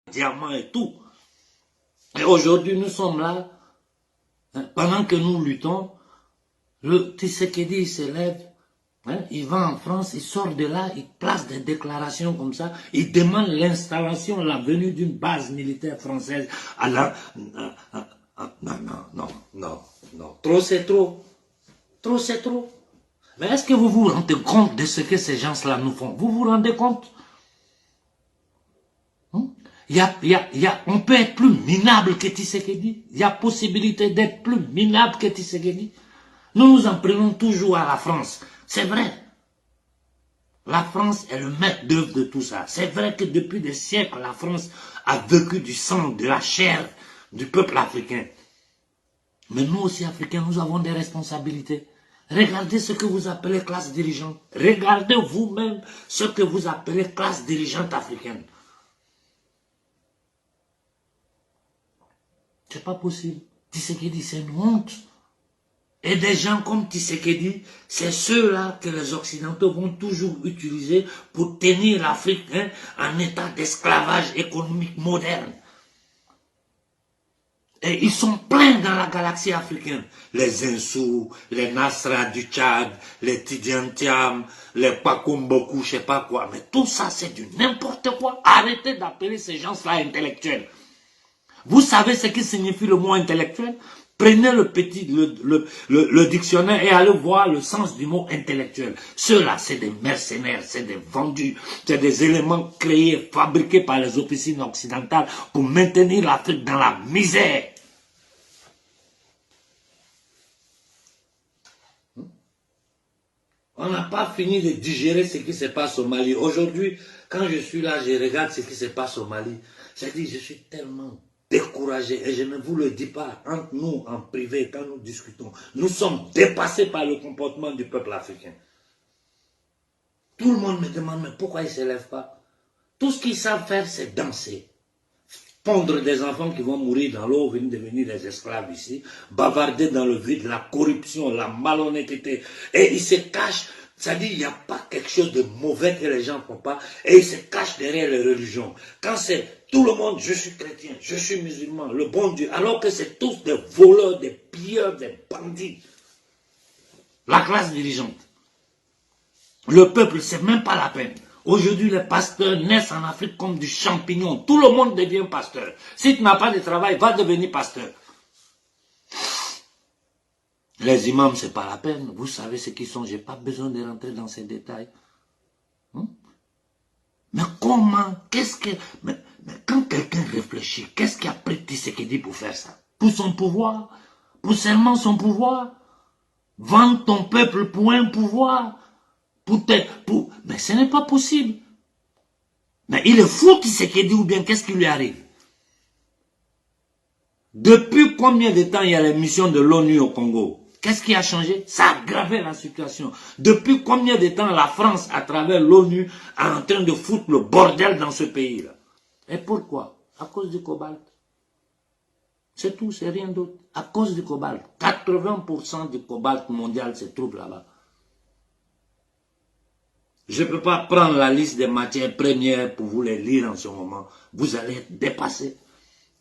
diamants et tout. Et aujourd'hui, nous sommes là, hein, pendant que nous luttons, le Tshisekedi s'élève, hein, il va en France, il sort de là, il place des déclarations comme ça, il demande l'installation, la venue d'une base militaire française à la... Non. Trop c'est trop. Trop c'est trop. Mais est-ce que vous vous rendez compte de ce que ces gens-là nous font? Vous vous rendez compte? On peut être plus minable que Tshisekedi. Il y a possibilité d'être plus minable que Tshisekedi. Nous nous en prenons toujours à la France. C'est vrai. La France est le maître d'œuvre de tout ça. C'est vrai que depuis des siècles, la France a vécu du sang, de la chair du peuple africain. Mais nous aussi, Africains, nous avons des responsabilités. Regardez ce que vous appelez classe dirigeante. Regardez vous-même ce que vous appelez classe dirigeante africaine. C'est pas possible. Tshisekedi, c'est une honte. Et des gens comme Tshisekedi, c'est ceux-là que les Occidentaux vont toujours utiliser pour tenir l'Afrique, hein, en état d'esclavage économique moderne. Et ils sont pleins dans la galaxie africaine. Les Insou, les Nasra du Tchad, les Tidjantiam, les Pakumboku, je sais pas quoi. Mais tout ça, c'est du n'importe quoi. Arrêtez d'appeler ces gens-là intellectuels. Vous savez ce qui signifie le mot intellectuel? Prenez le dictionnaire et allez voir le sens du mot intellectuel. Ceux-là, c'est des mercenaires, c'est des vendus, c'est des éléments créés, fabriqués par les officines occidentales pour maintenir l'Afrique dans la misère. On n'a pas fini de digérer ce qui se passe au Mali. Aujourd'hui, quand je suis là, je regarde ce qui se passe au Mali. C'est-à-dire, je suis tellement découragé, et je ne vous le dis pas, entre nous, en privé, quand nous discutons, nous sommes dépassés par le comportement du peuple africain. Tout le monde me demande, mais pourquoi ils ne se lèvent pas? Tout ce qu'ils savent faire, c'est danser. Pondre des enfants qui vont mourir dans l'eau, venir devenir des esclaves ici, bavarder dans le vide, la corruption, la malhonnêteté, et ils se cachent. C'est-à-dire, il n'y a pas quelque chose de mauvais que les gens ne font pas, et ils se cachent derrière les religions. Quand c'est tout le monde, je suis chrétien, je suis musulman, le bon Dieu, alors que c'est tous des voleurs, des pilleurs, des bandits. La classe dirigeante. Le peuple, c'est même pas la peine. Aujourd'hui, les pasteurs naissent en Afrique comme du champignon. Tout le monde devient pasteur. Si tu n'as pas de travail, va devenir pasteur. Les imams, c'est pas la peine. Vous savez ce qu'ils sont. Je n'ai pas besoin de rentrer dans ces détails. Mais comment? Mais quand quelqu'un réfléchit, qu'est-ce qui a pris Tshisekedi pour faire ça? Pour son pouvoir? Pour seulement son pouvoir? Vendre ton peuple pour un pouvoir? Mais ce n'est pas possible. Mais il est fou Tshisekedi ou bien qu'est-ce qui lui arrive? Depuis combien de temps il y a les missions de l'ONU au Congo? Qu'est-ce qui a changé? Ça a aggravé la situation. Depuis combien de temps la France, à travers l'ONU, est en train de foutre le bordel dans ce pays-là? Et pourquoi? À cause du cobalt. C'est tout, c'est rien d'autre. À cause du cobalt. 80% du cobalt mondial se trouve là-bas. Je ne peux pas prendre la liste des matières premières pour vous les lire en ce moment. Vous allez être dépassés.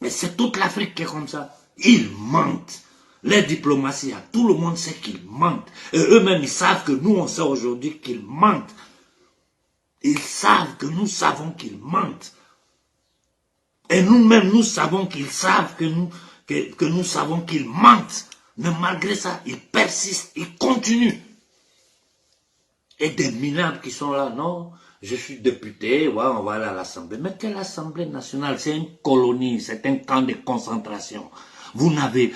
Mais c'est toute l'Afrique qui est comme ça. Ils mentent. Les diplomaties, tout le monde sait qu'ils mentent. Et eux-mêmes, ils savent que nous, on sait aujourd'hui qu'ils mentent. Ils savent que nous savons qu'ils mentent. Et nous-mêmes, nous savons qu'ils savent que nous savons qu'ils mentent. Mais malgré ça, ils persistent, ils continuent. Et des minables qui sont là, non, je suis député, ouais, on va aller à l'Assemblée. Mais quelle Assemblée nationale? C'est une colonie, c'est un camp de concentration. Vous n'avez...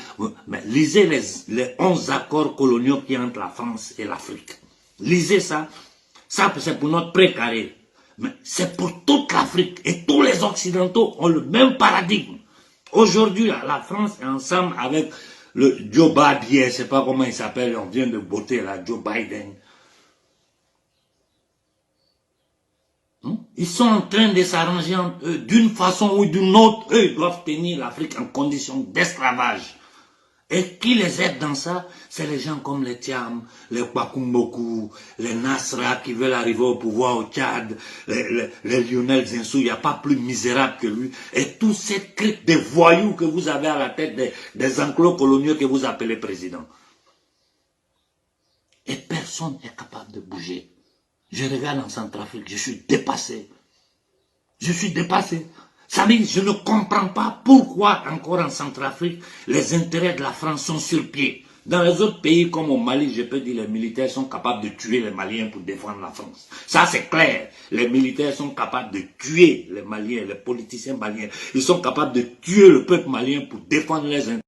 Mais lisez les 11 accords coloniaux qui entre la France et l'Afrique. Lisez ça. Ça, c'est pour notre précaré. Mais c'est pour toute l'Afrique. Et tous les Occidentaux ont le même paradigme. Aujourd'hui, la France est ensemble avec le Joe Biden, je ne sais pas comment il s'appelle, on vient de voter là, Joe Biden. Ils sont en train de s'arranger d'une façon ou d'une autre. Eux, ils doivent tenir l'Afrique en condition d'esclavage. Et qui les aide dans ça? C'est les gens comme les Thiam, les Kwakumboku, les Nasra qui veulent arriver au pouvoir au Tchad, les Lionel Zinsou, il n'y a pas plus misérable que lui. Et tous ces clics de voyous que vous avez à la tête des enclos coloniaux que vous appelez président. Et personne n'est capable de bouger. Je regarde en Centrafrique, je suis dépassé. Je suis dépassé. Ça veut dire, je ne comprends pas pourquoi encore en Centrafrique, les intérêts de la France sont sur pied. Dans les autres pays comme au Mali, je peux dire les militaires sont capables de tuer les Maliens pour défendre la France. Ça c'est clair. Les militaires sont capables de tuer les Maliens, les politiciens maliens. Ils sont capables de tuer le peuple malien pour défendre les intérêts.